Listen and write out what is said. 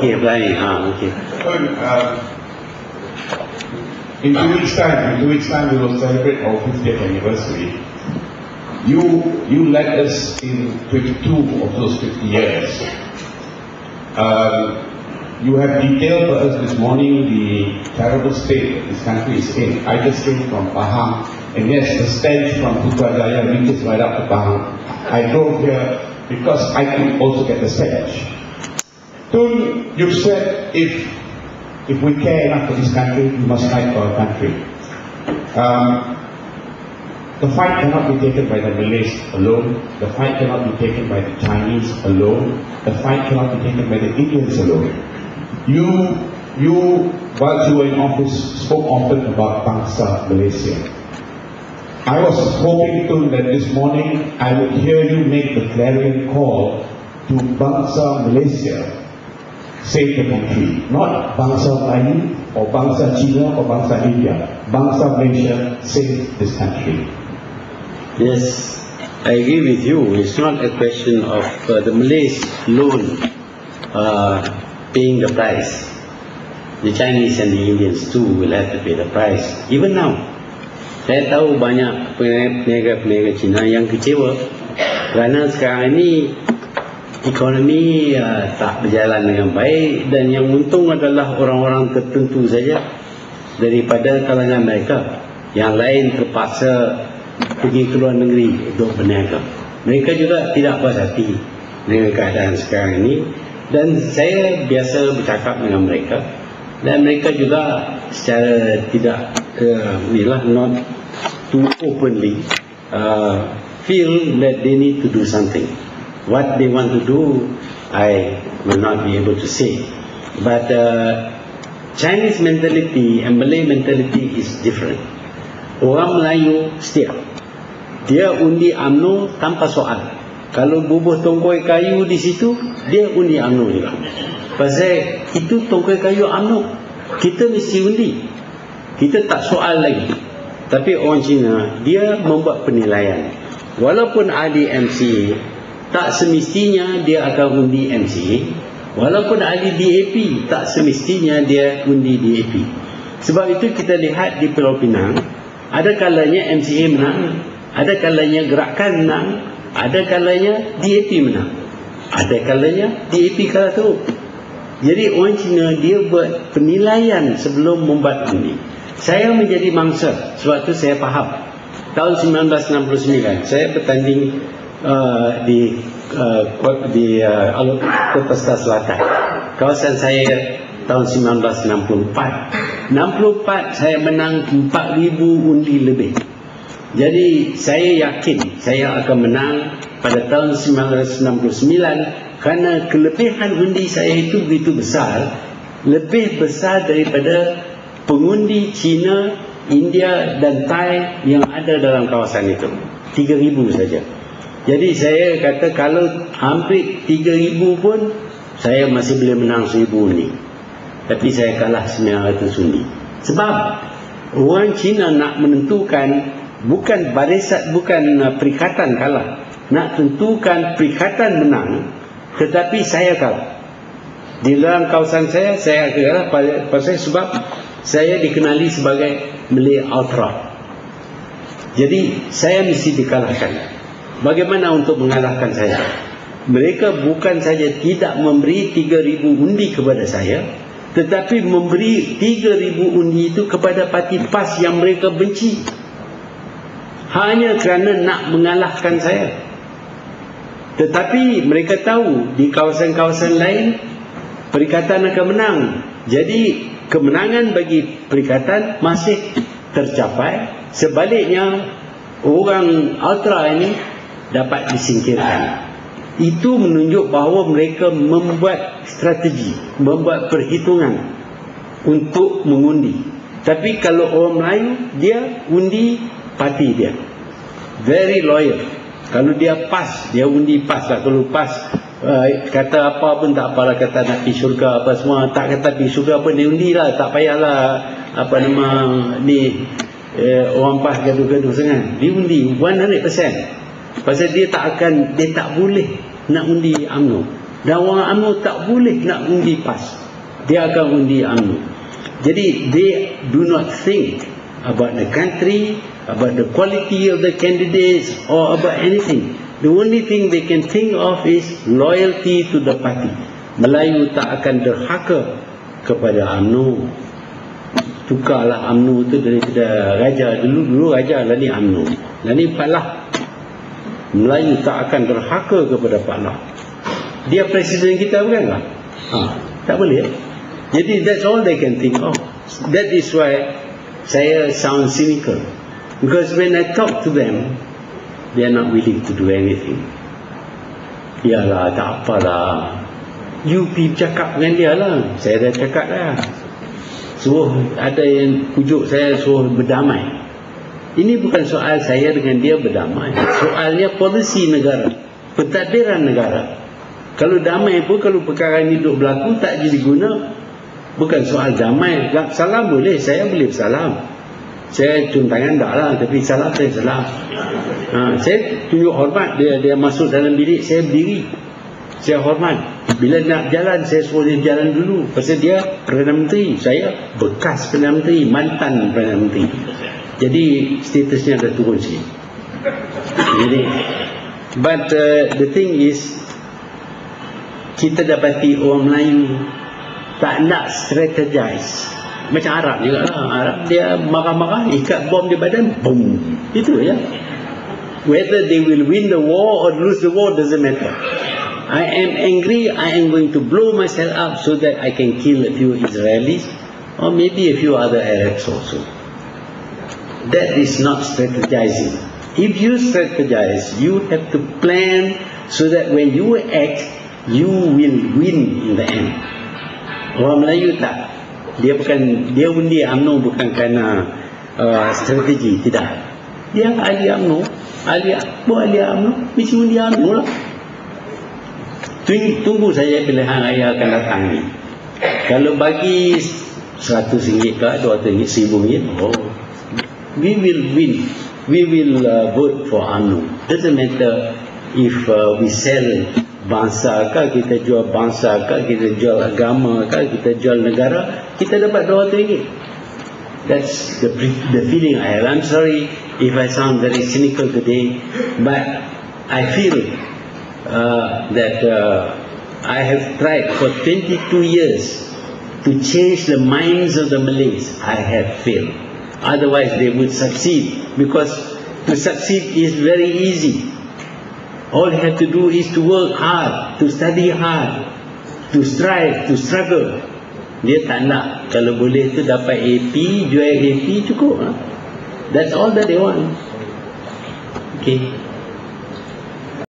Okey, Ibrahim. Okey. In 2 weeks' time, we will celebrate our 50th anniversary. You led us in 22 of those 50 years. You have detailed for us this morning the terrible state that this country is in. I just came from Pahang, and yes, the stench from Putrajaya reaches right up to Pahang. I drove here because I could also get the stench. Tun, you've said if we care enough for this country, we must fight for our country. The fight cannot be taken by the Malays alone. The fight cannot be taken by the Chinese alone. The fight cannot be taken by the Indians alone. You, while you were in office, spoke often about Bangsa Malaysia. I was hoping that this morning I would hear you make the clarion call to Bangsa Malaysia, save the country. Not Bangsa Melayu or Bangsa China or Bangsa India. Bangsa Malaysia, save this country. Yes, I agree with you. It's not a question of the Malays alone paying the price. The Chinese and the Indians too will have to pay the price. Even now, saya tahu banyak peniaga-peniaga Cina yang kecewa kerana sekarang ini ekonomi tak berjalan dengan baik, dan yang untung adalah orang-orang tertentu saja daripada kalangan mereka. Yang lain terpaksa pergi ke luar negeri untuk berniaga. Mereka juga tidak puas hati dengan keadaan sekarang ini, dan saya biasa bercakap dengan mereka, dan mereka juga secara tidak not too openly feel that they need to do something. What they want to do, I will not be able to say, but Chinese mentality and Malay mentality is different. Orang Melayu setia, dia undi UMNO tanpa soal. Kalau bubuh tongkoi kayu di situ, dia undi UMNO juga. Pasal itu tongkoi kayu UMNO, kita mesti undi. Kita tak soal lagi. Tapi orang Cina, dia membuat penilaian. Walaupun ahli MCA, tak semestinya dia akan undi MCA. Walaupun ahli DAP, tak semestinya dia undi DAP. Sebab itu kita lihat di Pulau Pinang, ada kalanya MCA menang, ada kalanya gerakan menang, ada kalanya DAP menang, ada kalanya DAP kalah teruk. Jadi orang Cina dia buat penilaian sebelum membuat undi. Saya menjadi mangsa, sebab itu saya faham. Tahun 1969 saya bertanding di Kota Selatan. Kawasan saya tahun 1964. 64 saya menang 4,000 undi lebih. Jadi saya yakin saya akan menang pada tahun 1969 kerana kelebihan undi saya itu begitu besar, lebih besar daripada pengundi Cina, India dan Thai yang ada dalam kawasan itu. 3,000 saja. Jadi saya kata kalau hampir 3,000 pun saya masih boleh menang 1,000 undi. Tapi saya kalah 900 undi. Sebab orang Cina nak menentukan bukan barisan, bukan perikatan kalah, nak tentukan perikatan menang, tetapi saya kalah. Di dalam kawasan saya kalah pasal sebab saya dikenali sebagai Malay Ultra. Jadi saya mesti dikalahkan. Bagaimana untuk mengalahkan saya? Mereka bukan saja tidak memberi 3,000 undi kepada saya, tetapi memberi 3,000 undi itu kepada parti PAS yang mereka benci, hanya kerana nak mengalahkan saya. Tetapi mereka tahu di kawasan-kawasan lain perikatan akan menang. Jadi kemenangan bagi perikatan masih tercapai. Sebaliknya orang ultra ini dapat disingkirkan. Itu menunjuk bahawa mereka membuat strategi, membuat perhitungan untuk mengundi. Tapi kalau orang Melayu, dia undi parti dia, very loyal. Kalau dia PAS, dia undi PAS lah. Kalau PAS kata apa pun tak apalah, kata nak pergi syurga apa semua, tak kata pergi syurga pun dia undi lah, tak payahlah apa nama ni orang PAS gaduh-gaduh sangat, dia undi 100%. Pasal dia tak boleh nak undi UMNO. Dan orang UMNO tak boleh nak undi PAS. Dia akan undi UMNO. Jadi they do not think about the country, about the quality of the candidates, or about anything. The only thing they can think of is loyalty to the party. Melayu tak akan derhaka kepada UMNO. Tukarlah UMNO tu daripada raja. Dulu raja lah ni UMNO. Dan ni Pak Lah. Melayu tak akan derhaka kepada Pak Lah. Dia presiden kita bukan tak? Tak boleh. Jadi that's all they can think of. That is why saya sound cynical. Because when I talk to them, they are not willing to do anything. Yalah, tak apalah. You pergi cakap dengan dia lah. Saya dah cakap dah. Suruh, ada yang pujuk saya suruh berdamai. Ini bukan soal saya dengan dia berdamai. Soalnya polisi negara, pentadbiran negara. Kalau damai pun, kalau perkara ini duk berlaku tak jadi guna. Bukan soal damai. Salam boleh, saya boleh salam. Saya cium tangan tak lah, tapi salam saya salam. Saya tunjuk hormat. Dia masuk dalam bilik, saya berdiri. Saya hormat. Bila nak jalan, saya suruh dia jalan dulu. Pasal dia Perdana Menteri, saya bekas Perdana Menteri, mantan Perdana Menteri. Jadi statusnya dah turun sikit. Jadi, but the thing is, kita dapati orang Melayu tak nak strategize. Macam Arab juga lah. Arab dia marah-marah, ikat bom di badan, boom. Itu ya. Whether they will win the war or lose the war doesn't matter. I am angry, I am going to blow myself up so that I can kill a few Israelis or maybe a few other Arabs also. That is not strategizing. If you strategize, you have to plan so that when you act, you will win in the end. Orang Melayu tak. Dia undi UMNO bukan kerana strategi, tidak. Dia ahli UMNO, ahli UMNO, mesti undi UMNO lah. Tunggu saja pilihan raya akan datang ni. Kalau bagi RM100 ke RM200, RM1,000, we will win. We will vote for UMNO. Doesn't matter if we sell bangsa ke, kita jual bangsa ke, kita jual agama ke, kita jual negara, kita dapat RM200. That's the feeling I have. I'm sorry if I sound very cynical today, but I feel that I have tried for 22 years to change the minds of the Malays. I have failed. Otherwise they would succeed, because to succeed is very easy. All you have to do is to work hard, to study hard, to strive, to struggle. Dia tak nak. Kalau boleh tu dapat AP, jual AP cukup. That's all that they want. Okay.